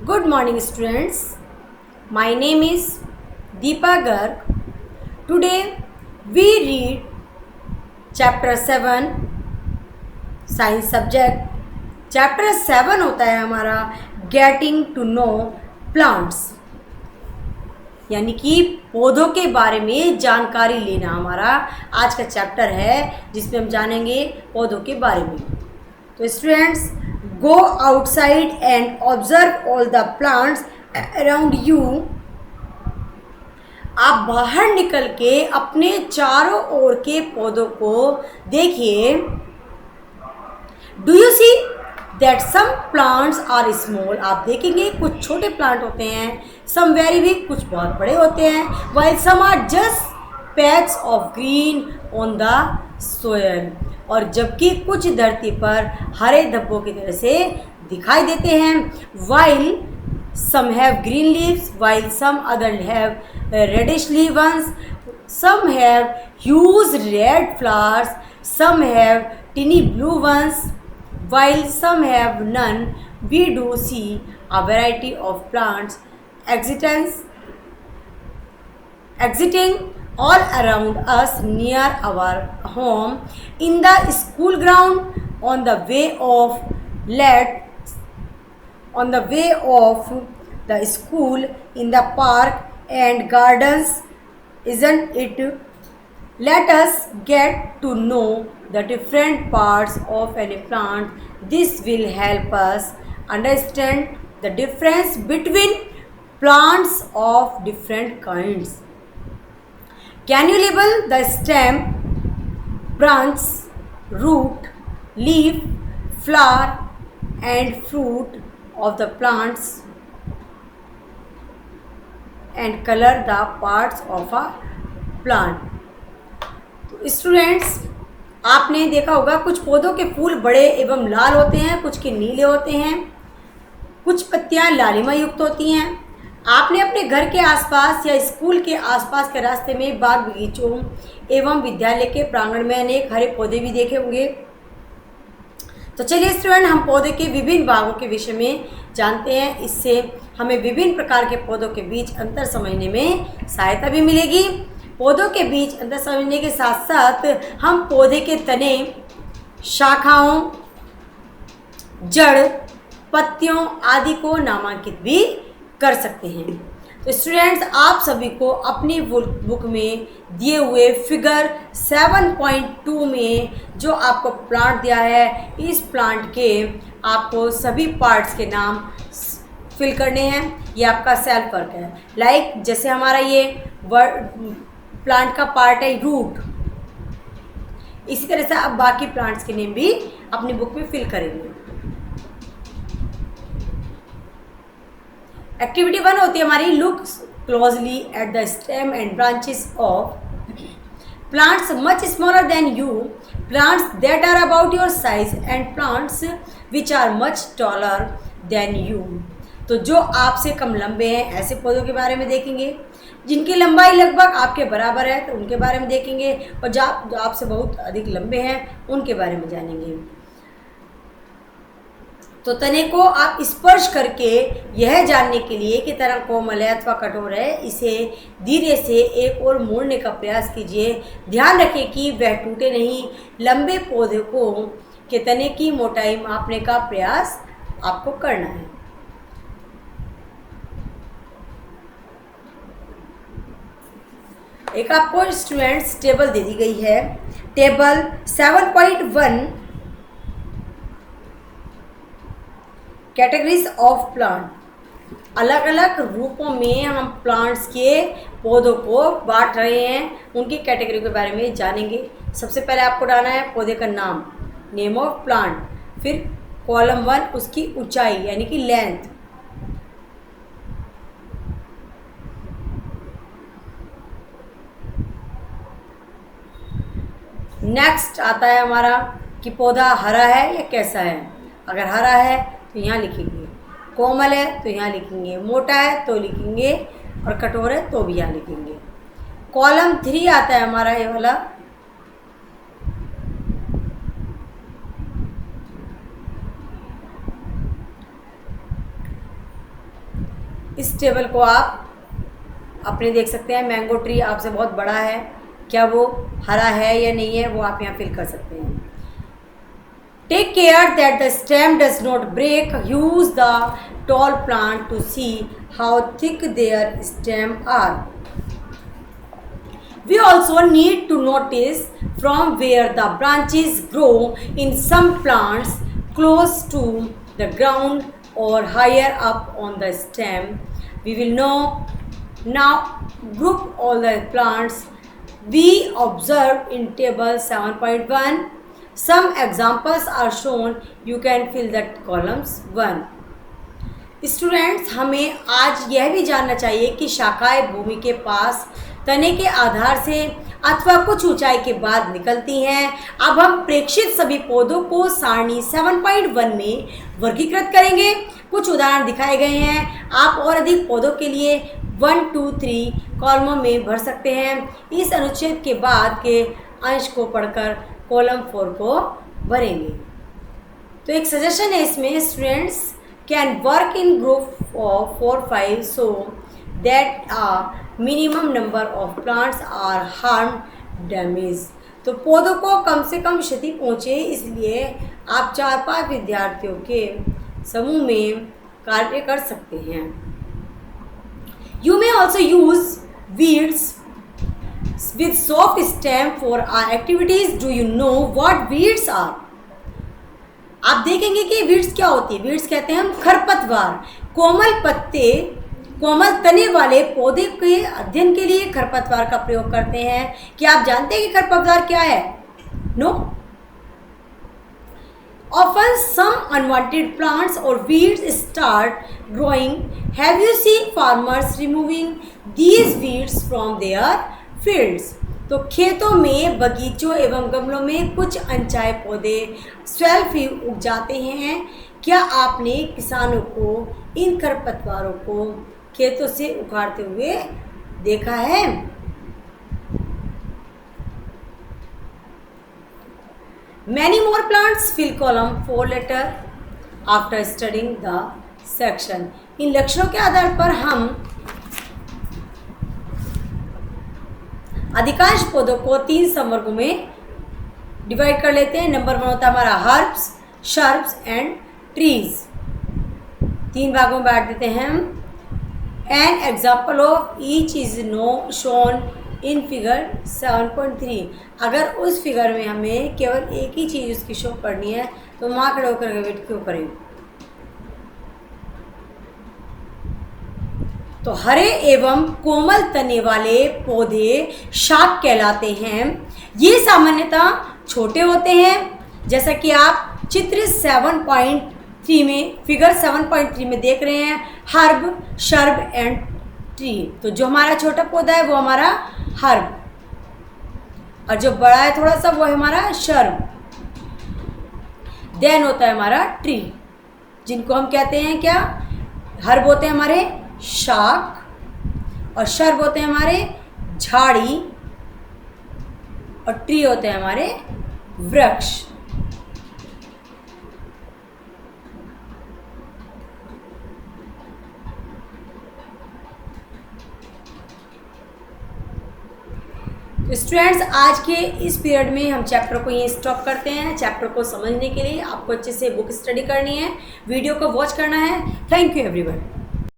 Good morning, students. My name is Deepa Garg. Today we read chapter 7 science subject. Chapter 7 होता है हमारा Getting to know plants, यानी कि पौधों के बारे में जानकारी लेना हमारा आज का चैप्टर है, जिसमें हम जानेंगे पौधों के बारे में। तो students, go outside and observe all the plants around you. आप बाहर निकल के अपने चारों ओर के पौधों को देखिए। Do you see that some plants are small. आप देखेंगे कुछ छोटे प्लांट होते हैं, सम वेरी बिग, कुछ बहुत बड़े होते हैं, while some are just patch of green on the soil. और जबकि कुछ धरती पर हरे धब्बों की तरह से दिखाई देते हैं। while some have green leaves, while some other have reddish leaf ones, some have huge red flowers, some have teeny blue ones, while some have none. We do see a variety of plants existing all around us, near our home, in the school ground, on the way of the school, in the park and gardens, isn't it? Let us get to know the different parts of any plant. This will help us understand the difference between plants of different kinds. Can you label the stem, branch, root, leaf, flower and fruit of the plants and color the parts of a plant? Students, आपने देखा होगा कुछ पौधों के फूल बड़े एवं लाल होते हैं, कुछ के नीले होते हैं, कुछ पत्तियां लालिमा युक्त होती हैं। आपने अपने घर के आसपास या स्कूल के आसपास के रास्ते में बाग बगीचों एवं विद्यालय के प्रांगण में अनेक हरे पौधे भी देखे होंगे। तो चलिए स्टूडेंट, हम पौधे के विभिन्न भागों के विषय में जानते हैं। इससे हमें विभिन्न प्रकार के पौधों के बीच अंतर समझने में सहायता भी मिलेगी। पौधों के बीच अंतर समझने के साथ साथ हम पौधे के तने, शाखाओं, जड़, पत्तियों आदि को नामांकित भी कर सकते हैं। तो स्टूडेंट्स, आप सभी को अपनी बुक में दिए हुए फिगर 7.2 में जो आपको प्लांट दिया है, इस प्लांट के आपको सभी पार्ट्स के नाम फिल करने हैं। ये आपका सेल्फ वर्क है। लाइक जैसे हमारा ये प्लांट का पार्ट है रूट, इसी तरह से आप बाकी प्लांट्स के नेम भी अपनी बुक में फिल करेंगे। एक्टिविटी 1 होती है हमारी look closely at the stem and branches of plants much smaller than you, plants that are about your size and plants which are much taller than you. तो जो आपसे कम लंबे हैं ऐसे पौधों के बारे में देखेंगे, जिनकी लंबाई लगभग आपके बराबर है तो उनके बारे में देखेंगे, और जो आपसे बहुत अधिक लंबे हैं उनके बारे में जानेंगे। तो तने को आप स्पर्श करके यह जानने के लिए कि तना कोमल है अथवा कठोर है, इसे धीरे से एक और मोड़ने का प्रयास कीजिए। ध्यान रखें कि वह टूटे नहीं। लंबे पौधे को के तने की मोटाई मापने का प्रयास आपको करना है। एक आपको स्टूडेंट्स टेबल दे दी गई है। Table 7.1 categories of plant. अलग अलग रूपों में हम प्लांट्स के पौधों को बांट रहे हैं, उनकी कैटेगरी के बारे में जानेंगे। सबसे पहले आपको डालना है पौधे का नाम, नेम ऑफ प्लांट, फिर कॉलम 1 उसकी ऊंचाई यानी कि लेंथ, नेक्स्ट आता है हमारा कि पौधा हरा है या कैसा है। अगर हरा है तो यहाँ लिखेंगे, कोमल है तो यहाँ लिखेंगे, मोटा है तो लिखेंगे, और कठोर है तो भी यहाँ लिखेंगे। कॉलम 3 आता है हमारा ये वाला, इस टेबल को आप अपने देख सकते हैं। मैंगो ट्री आपसे बहुत बड़ा है, क्या वो हरा है या नहीं है वो आप यहाँ फिल कर सकते हैं। Take care that the stem does not break. Use the tall plant to see how thick their stem are. We also need to notice from where the branches grow. In some plants close to the ground or higher up on the stem. We will now group all the plants we observed in table 7.1. Some examples are shown. You can fill the columns 1. Students, हमें आज यह भी जानना चाहिए कि शाखाएं भूमि के पास तने के आधार से अथवा कुछ ऊंचाई के बाद निकलती हैं। अब हम प्रेक्षित सभी पौधों को सारणी 7.1 में वर्गीकृत करेंगे। कुछ उदाहरण दिखाए गए हैं। आप और अधिक पौधों के लिए 1, 2, 3 कॉलमों में भर सकते हैं। इस अनुच्छेद के बाद के अंश को पढ़कर कॉलम 4 को भरेंगे। तो एक सजेशन है इसमें, students can work in group of 4-5 so that a minimum number of plants are harmed damaged. तो पौधों को कम से कम क्षति पहुँचे, इसलिए आप 4-5 विद्यार्थियों के समूह में कार्य कर सकते हैं। You may also use weeds with soft stem for our activities. Do you know what weeds are? आप देखेंगे कि वीड्स क्या होती है। वीड्स कहते हैं हम खरपतवार। कोमल पत्ते, कोमल तने वाले पौधे के अध्ययन के लिए खरपतवार का प्रयोग करते हैं। क्या आप जानते हैं कि खरपतवार क्या है? No. Often some unwanted plants or weeds start growing. Have you seen farmers removing these weeds from their fields? तो खेतों में, बगीचों एवं गमलों में कुछ अनचाहे पौधे स्वयं ही उग जाते हैं। क्या आपने किसानों को इन खरपतवारों को खेतों से उखाड़ते हुए देखा है? Many more plants fill column 4 letter after studying the section. इन लक्षणों के आधार पर हम अधिकांश पौधों को 3 संवर्गों में डिवाइड कर लेते हैं। नंबर 1 होता है हमारा हर्ब्स, शर्ब्स एंड ट्रीज। 3 भागों में बांट देते हैं हम। An example of each is shown in figure 7.3। अगर उस फिगर में हमें केवल एक ही चीज़ उसकी शो करनी है तो वहाँ खड़े होकर वेट क्यों करें? तो हरे एवं कोमल तने वाले पौधे शाक कहलाते हैं। ये सामान्यतः छोटे होते हैं, जैसा कि आप चित्र 7.3 में, फिगर 7.3 में देख रहे हैं। Herb, shrub and tree. तो जो हमारा छोटा पौधा है वो हमारा हर्ब, और जो बड़ा है थोड़ा सा वो है हमारा शर्ब। देन होता है हमारा ट्री, जिनको हम कहते हैं क्या? हर्ब होते हैं हमारे शाक, और शर्ब होते हैं हमारे झाड़ी, और ट्री होते हैं हमारे वृक्ष। स्टूडेंट्स, आज के इस पीरियड में हम चैप्टर को यहीं स्टॉप करते हैं। चैप्टर को समझने के लिए आपको अच्छे से बुक स्टडी करनी है, वीडियो को वॉच करना है। Thank you everyone.